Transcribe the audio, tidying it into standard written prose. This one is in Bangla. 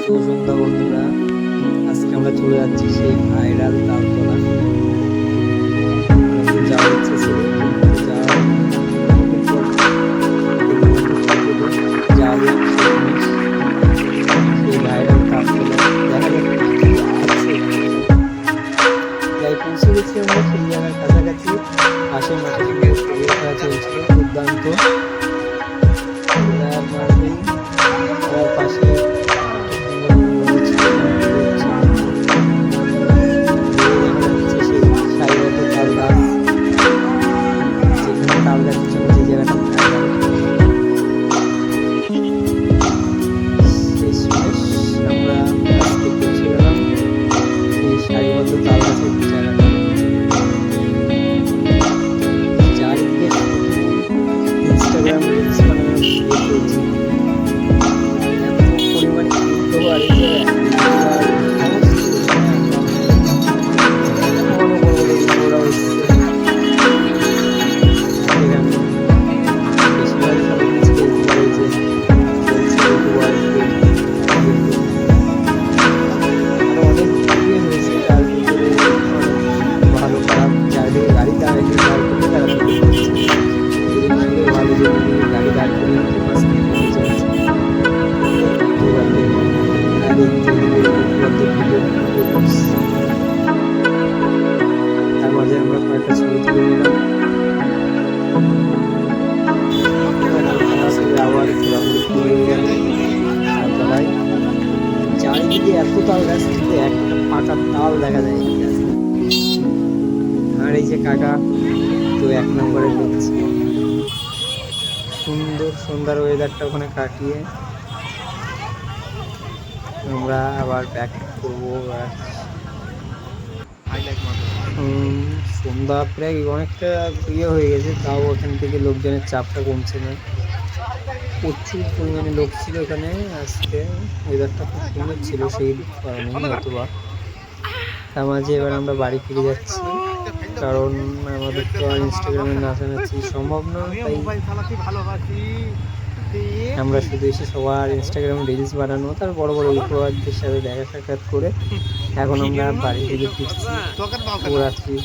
শুভ সন্ধ্যা বন্ধুরা। আজকে আমরা চলে যাচ্ছি সেই ভাইরাল তালতলা। যাওয়ার ইচ্ছে ছিল কিন্তু যাওয়া সেই ভাইরাল তালতলা দেখা যাচ্ছে যাই পৌঁছে গেছি আমরা সেই জায়গার কাছাকাছি। পাশে মাঠে খেলা চলছিল দুর্দান্ত। পাশে ইনস্টাগ্রাম রিলস বানানো তার মাঝে আমরা কয়েকটা ছবি তুলে নিলাম। আবার ঘোরাঘুরি করে তালতলায় চারিদিকে এত তাল গাছ কিন্তু একটা পাকা তাল দেখা যায়। আর এই যে কাকা তো 1 নম্বরে ঢুকছে। সুন্দর সন্ধ্যার ওয়েদারটা ওখানে কাটিয়ে আমরা আবার ব্যাক করবো। সন্ধ্যা প্রায় অনেকটা হয়ে গেছে, তাও ওখান থেকে লোকজনের চাপটা কমছে না। প্রচুর পরিমাণে লোক ছিল এখানে। আজকে ওয়েদারটা খুব সুন্দর ছিল সেই কারণে হয়তোবা। তার মাঝে এবার আমরা বাড়ি ফিরে যাচ্ছি, কারণ আমাদের তো আর ইনস্টাগ্রামে নাচানাচি সম্ভব না। তাই আমরা শুধু এসে সবার ইনস্টাগ্রামে রিলস বানানো, তার বড় বড় ইউটিউবারদের সাথে দেখা সাক্ষাৎ করে এখন আমরা বাড়ি থেকে ফিরছি। শুভরাত্রি।